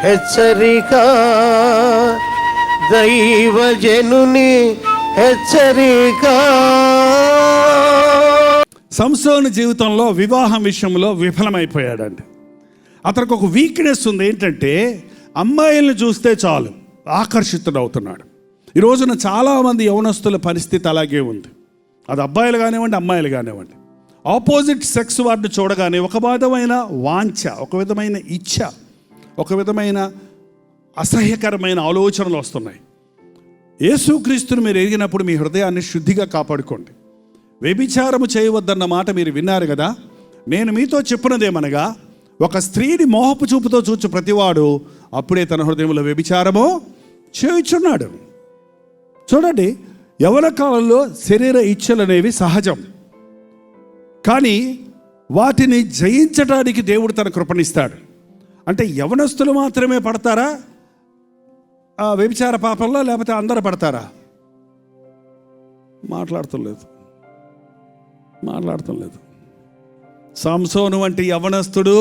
హెచ్చరిక, దైవజనుని హెచ్చరిక. సంసోను జీవితంలో వివాహం విషయంలో విఫలమైపోయాడండి. అతనికి ఒక వీక్నెస్ ఉంది, ఏంటంటే అమ్మాయిలను చూస్తే చాలు ఆకర్షితుడవుతున్నాడు. ఈ రోజున చాలామంది యవనస్తుల పరిస్థితి అలాగే ఉంది. అది అబ్బాయిలు కానివ్వండి, అమ్మాయిలు కానివ్వండి. ఆపోజిట్ సెక్స్ వారిని చూడగానే ఒక విధమైన వాంఛ, ఒక విధమైన ఇచ్ఛ, ఒక విధమైన అసహ్యకరమైన ఆలోచనలు వస్తున్నాయి. యేసుక్రీస్తుని మీరు ఎరిగినప్పుడు మీ హృదయాన్ని శుద్ధిగా కాపాడుకోండి. వ్యభిచారము చేయవద్దన్న మాట మీరు విన్నారు కదా. నేను మీతో చెప్పినదేమనగా, ఒక స్త్రీని మోహపు చూపుతో చూచు ప్రతివాడు అప్పుడే తన హృదయంలో వ్యభిచారము చేయుచున్నాడు. చూడండి, యవ్వన కాలంలో శరీర ఇచ్ఛలు అనేవి సహజం, కానీ వాటిని జయించడానికి దేవుడు తన కృపణిస్తాడు. అంటే యవనస్తులు మాత్రమే పడతారా ఆ వ్యభిచార పాపంలో, లేకపోతే అందరూ పడతారా? మాట్లాడటం లేదు. సంసోను వంటి యవనస్తుడు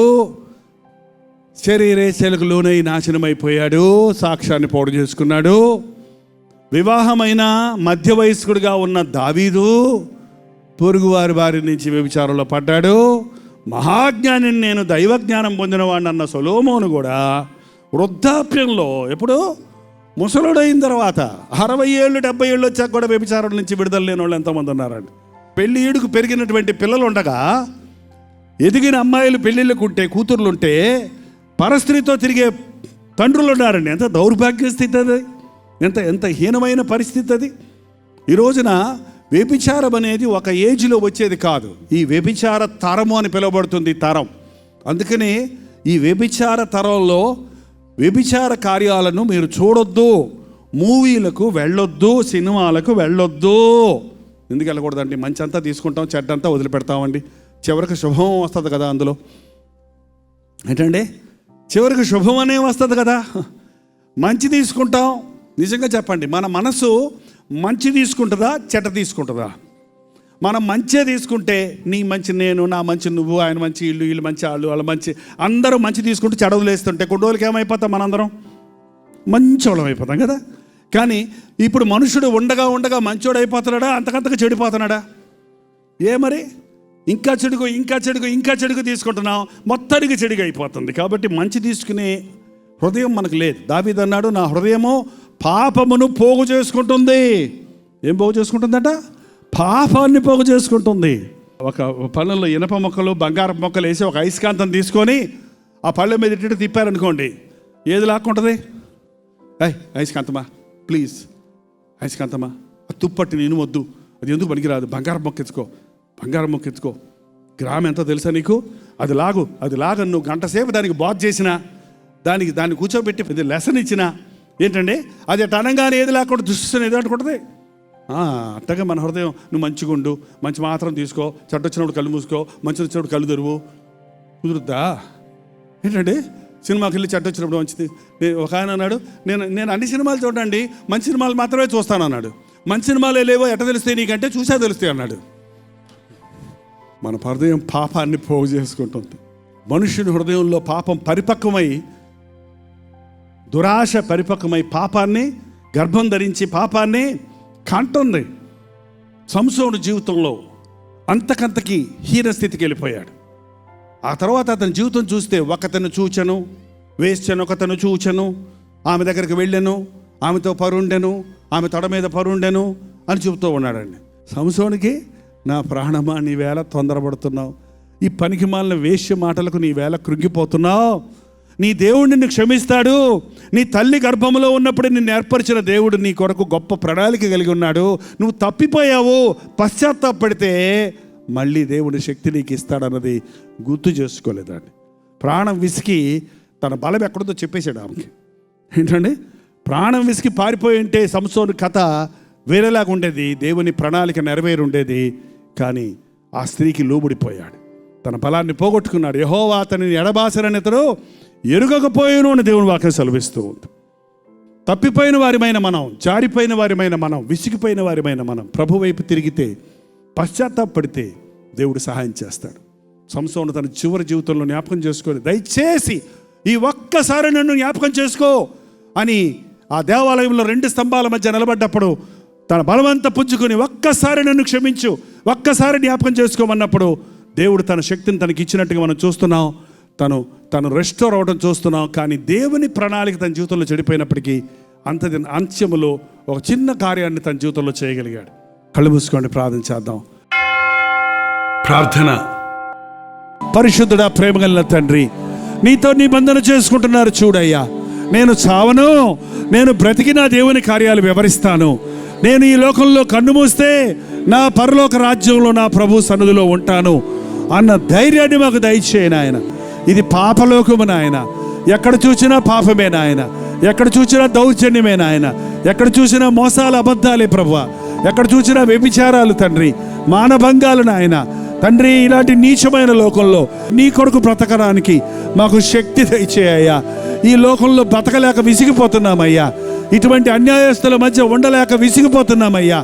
శరీరేచ్ఛలకు లోనై నాశనమైపోయాడు, సాక్ష్యాన్ని పాడు చేసుకున్నాడు. వివాహమైన మధ్య వయస్కుడిగా ఉన్న దావీదు పొరుగువారి బారి నుంచి వ్యభిచారంలో పడ్డాడు. మహాజ్ఞానిని, నేను దైవజ్ఞానం పొందినవాడిని అన్న సొలొమోను కూడా వృద్ధాప్యంలో, ఎప్పుడు ముసలుడైన తర్వాత 60 ఏళ్ళు 70 ఏళ్ళు వచ్చాక కూడా వ్యభిచారం నుంచి విడుదల లేని వాళ్ళు ఎంతోమంది ఉన్నారండి. పెళ్లి ఈడుకు పెరిగినటువంటి పిల్లలు ఉండగా, ఎదిగిన అమ్మాయిలు పెళ్ళిళ్ళకు ఉంటే, కూతుర్లుంటే పరస్త్రీతో తిరిగే తండ్రులు ఉన్నారండి. ఎంత దౌర్భాగ్య స్థితి అది, ఎంత హీనమైన పరిస్థితి అది. ఈ రోజున వ్యభిచారం అనేది ఒక ఏజ్లో వచ్చేది కాదు, ఈ వ్యభిచార తరము అని పిలువబడుతుంది తరం. అందుకని ఈ వ్యభిచార తరంలో వ్యభిచార కార్యాలను మీరు చూడొద్దు, మూవీలకు వెళ్ళొద్దు, సినిమాలకు వెళ్ళొద్దు. ఎందుకు వెళ్ళకూడదండి? మంచి అంతా తీసుకుంటాం, చెడ్డంతా వదిలిపెడతామండి. చివరికి శుభం వస్తుంది కదా అందులో. ఏంటండి, చివరికి శుభం అనే వస్తుంది కదా. మంచి తీసుకుంటాం. నిజంగా చెప్పండి, మన మనసు మంచి తీసుకుంటుందా, చెడ్డ తీసుకుంటుందా? మనం మంచే తీసుకుంటే, నీ మంచి నేను, నా మంచి నువ్వు, ఆయన మంచి ఇల్లు, వీళ్ళు మంచి వాళ్ళు, వాళ్ళ మంచి, అందరూ మంచి తీసుకుంటూ చెడవలు వేస్తుంటే కొన్ని రోజులకి ఏమైపోతాం? మనందరం మంచోళ్ళం అయిపోతాం కదా. కానీ ఇప్పుడు మనుషుడు ఉండగా ఉండగా మంచోడు అయిపోతున్నాడా, అంతకంతగా చెడిపోతున్నాడా? మరి ఇంకా చెడుగు తీసుకుంటున్నాం, మొత్తానికి చెడుగా అయిపోతుంది. కాబట్టి మంచి తీసుకునే హృదయం మనకు లేదు. దావీదు అన్నాడు, నా హృదయము పాపమును పోగు చేసుకుంటుంది. ఏం పోగు చేసుకుంటుందట? పాపాన్ని పోగు చేసుకుంటుంది. ఒక పళ్ళల్లో ఇనప మొక్కలు, బంగారం మొక్కలు వేసి ఒక అయస్కాంతం తీసుకొని ఆ పళ్ళ మీద ఇటు తిప్పారనుకోండి, ఏది లాక్కుంటుంది? అయస్కాంతమా ప్లీజ్, అయస్కాంతమా ఆ తుప్పట్టి నేను వద్దు, అది ఎందుకు పనికిరాదు, బంగారం మొక్క ఎత్తుకో, గ్రామం ఎంతో తెలుసా నీకు, అది లాగ నువ్వు గంట సేపు దానికి బాత్ చేసినా, దాన్ని కూర్చోబెట్టి ఇది లెసన్ ఇచ్చినా ఏంటండి, అది అనగానే ఏది లేకుండా దుస్తుని ఏదో అనుకుంటుంది. అట్టగా మన హృదయం, నువ్వు మంచిగా ఉండు, మంచి మాత్రం తీసుకో, చెడ్డ వచ్చినప్పుడు కళ్ళు మూసుకో, మంచి వచ్చినప్పుడు కళ్ళు తెరువు, కుదురుద్దా? ఏంటండి, సినిమాకి వెళ్ళి చెడ్డ వచ్చినప్పుడు మంచిది. ఒక ఆయన అన్నాడు, నేను అన్ని సినిమాలు చూడండి, మంచి సినిమాలు మాత్రమే చూస్తాను అన్నాడు. మంచి సినిమాలు లేవో ఎట్ట తెలుస్తాయి నీకంటే, చూసా తెలుస్తాయి అన్నాడు. మన హృదయం పాపాన్ని పోగు చేసుకుంటుంది. మనుషుని హృదయంలో పాపం పరిపక్వమై, దురాశ పరిపక్వమై పాపాన్ని గర్భం ధరించి పాపాన్ని కంటుంది. సంసోను జీవితంలో అంతకంతకి హీనస్థితికి వెళ్ళిపోయాడు. ఆ తర్వాత అతని జీవితం చూస్తే, ఒకతను చూచను, వేశ్చను, ఒకతను చూచను, ఆమె దగ్గరికి వెళ్ళాను, ఆమెతో పరుండెను, ఆమె తొడ మీద పరుండెను అని చెబుతూ ఉన్నాడండి. సంసోనికి, నా ప్రాణమా నీవేళ తొందరపడుతున్నావు, ఈ పనికి మాలిన వేశ్య మాటలకు నీవేళ కృంగిపోతున్నావు, నీ దేవుడు నిన్ను క్షమిస్తాడు, నీ తల్లి గర్భంలో ఉన్నప్పుడు నిన్ను ఏర్పరిచిన దేవుడు నీ కొరకు గొప్ప ప్రణాళిక కలిగి ఉన్నాడు, నువ్వు తప్పిపోయావు, పశ్చాత్తాపడితే మళ్ళీ దేవుడి శక్తి నీకు ఇస్తాడన్నది గుర్తు చేసుకోలేదండి. ప్రాణం విసికి తన బలం ఎక్కడుందో చెప్పేశాడు ఆమెకి. ఏంటండి, ప్రాణం విసికి పారిపోయి ఉంటే సంసోను కథ వేరేలాగా ఉండేది, దేవుని ప్రణాళిక నెరవేరి ఉండేది. కానీ ఆ స్త్రీకి లోబడిపోయాడు, తన బలాన్ని పోగొట్టుకున్నాడు. యెహోవా అతనిని ఎడబాసరని అతడు ఎరుగకపోయాను అని దేవుని వాక్యం సెలవిస్తూ ఉంది. తప్పిపోయిన వారిమైన మనం, జారిపోయిన వారిమైన మనం, విసిగిపోయిన వారిమైన మనం ప్రభు వైపు తిరిగితే, పశ్చాత్తాపడితే దేవుడు సహాయం చేస్తాడు. సంసోను తన చివరి జీవితంలో జ్ఞాపకం చేసుకొని, దయచేసి ఈ ఒక్కసారి నన్ను జ్ఞాపకం చేసుకో అని ఆ దేవాలయంలో 2 స్తంభాల మధ్య నిలబడ్డప్పుడు తన బలవంత పుంజుకొని ఒక్కసారి నన్ను క్షమించు, ఒక్కసారి జ్ఞాపకం చేసుకోమన్నప్పుడు దేవుడు తన శక్తిని తనకి ఇచ్చినట్టుగా మనం చూస్తున్నాం. తను రెస్టోర్ అవ్వడం చూస్తున్నాం. కానీ దేవుని ప్రణాళిక తన జీవితంలో చెడిపోయినప్పటికీ అంత్యములో ఒక చిన్న కార్యాన్ని తన జీవితంలో చేయగలిగాడు. కళ్ళు మూసుకోండి, ప్రార్థన చేద్దాం. ప్రార్థన. పరిశుద్ధుడా, ప్రేమగల తండ్రి, నీతో నిబంధన చేసుకుంటున్నారు చూడయ్యా. నేను చావను, నేను బ్రతికి నా దేవుని కార్యాలు వివరిస్తాను. నేను ఈ లోకంలో కన్ను మూస్తే నా పరలోక రాజ్యంలో నా ప్రభు సన్నిధిలో ఉంటాను అన్న ధైర్యాన్ని మాకు దయచేయను ఆయన. ఇది పాపలోకము నాయన, ఎక్కడ చూసినా పాపమే నాయన, ఎక్కడ చూసినా దౌర్జన్యమే నాయన, ఎక్కడ చూసినా మోసాలు అబద్ధాలే ప్రభువా, ఎక్కడ చూసినా వ్యభిచారాలు తండ్రి, మానభంగాలు నాయన తండ్రి. ఇలాంటి నీచమైన లోకంలో నీ కొరకు బ్రతకడానికి మాకు శక్తి దయచేయ్యా. ఈ లోకంలో బ్రతకలేక విసిగిపోతున్నామయ్యా, ఇటువంటి అన్యాయస్తుల మధ్య ఉండలేక విసిగిపోతున్నామయ్యా.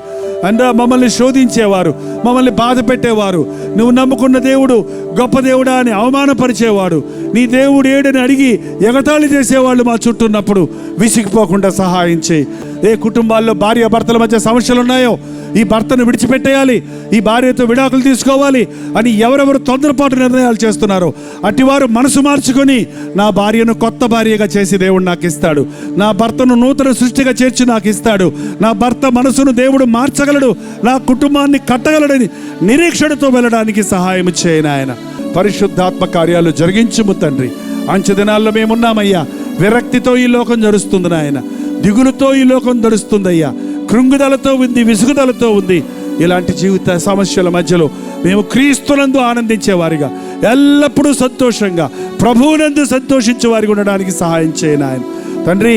అందా మమ్మల్ని శోధించేవారు, మమ్మల్ని బాధ పెట్టేవారు, నువ్వు నమ్ముకున్న దేవుడు గొప్ప దేవుడా అని అవమానపరిచేవాడు, నీ దేవుడు ఏడని అడిగి ఎగతాళి చేసేవాళ్ళు మా చుట్టూ ఉన్నప్పుడు విసిగిపోకుండా సహాయం చేయి. ఏ కుటుంబాల్లో భార్య భర్తల మధ్య సమస్యలు ఉన్నాయో ఈ భర్తను విడిచిపెట్టేయాలి, ఈ భార్యతో విడాకులు తీసుకోవాలి అని ఎవరెవరు తొందరపాటు నిర్ణయాలు చేస్తున్నారో అటివారు మనసు మార్చుకొని నా భార్యను కొత్త భార్యగా చేసి దేవుడు నాకు ఇస్తాడు, నా భర్తను నూతన సృష్టిగా చేర్చి నాకు ఇస్తాడు, నా భర్త మనసును దేవుడు మార్చగలడు, నా కుటుంబాన్ని కట్టగలడని నిరీక్షణతో వెళ్ళడానికి సహాయం చేయను ఆయన. పరిశుద్ధాత్మ కార్యాలు జరిగించుము తండ్రి. అంచె దినాల్లో మేమున్నామయ్యా. విరక్తితో ఈ లోకం నడుస్తుంది నాయన, దిగులుతో ఈ లోకం నడుస్తుందయ్యా, కృంగుదలతో ఉంది, విసుగుదలతో ఉంది. ఇలాంటి జీవిత సమస్యల మధ్యలో మేము క్రీస్తునందు ఆనందించేవారిగా, ఎల్లప్పుడూ సంతోషంగా ప్రభువునందు సంతోషించే వారిగా ఉండడానికి సహాయం చేయను ఆయన. తండ్రి,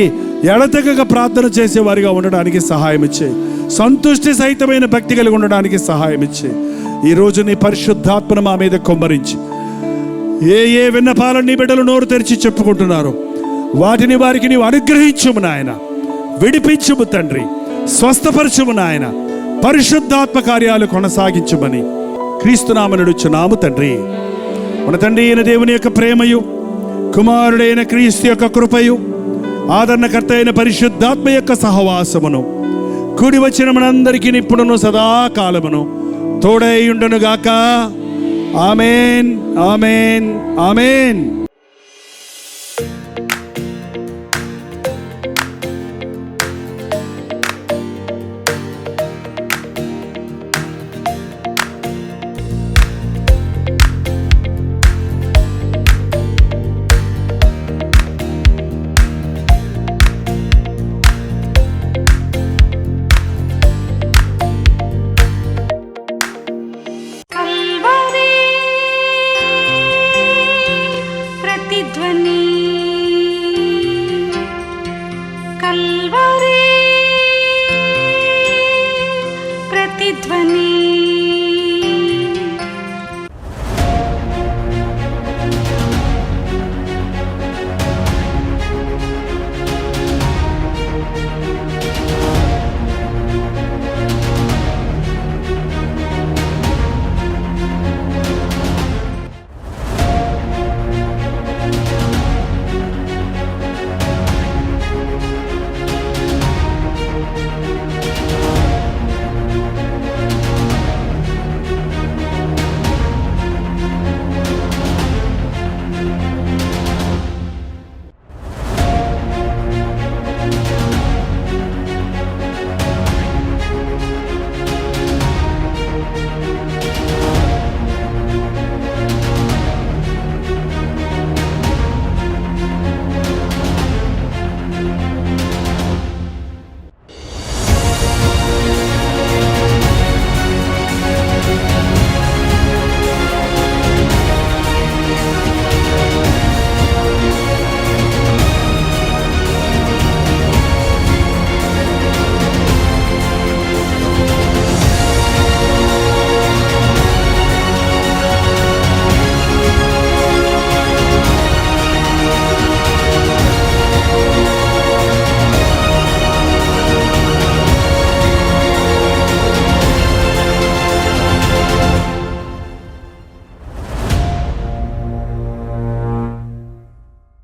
ఎడతెగక ప్రార్థన చేసేవారిగా ఉండడానికి సహాయం ఇచ్చే, సంతుష్టి సహితమైన భక్తి కలిగి ఉండడానికి సహాయం ఇచ్చే. ఈరోజు నీ పరిశుద్ధాత్మను మా మీద కుమ్మరించి ఏ విన్నపాలను నీ బిడ్డలు నోరు తెరిచి చెప్పుకుంటున్నారో వాటిని వారికి నీవు అనుగ్రహించుము నాయన, విడిపించుము తండ్రి, స్వస్థపరచుము నాయన, పరిశుద్ధాత్మ కార్యాలు కొనసాగించుమని క్రీస్తునామమున అడుగుచున్నాము తండ్రి. మన తండ్రి అయిన దేవుని యొక్క ప్రేమయు, కుమారుడైన క్రీస్తు యొక్క కృపయు, ఆదరణకర్త అయిన పరిశుద్ధాత్మ యొక్క సహవాసమును కూడి వచ్చిన మనందరికీ ఇప్పుడును సదాకాలమును తోడై ఉండును గాక. ఆమేన్, ఆమేన్, ఆమేన్. కల్వరీ ప్రతిధ్వని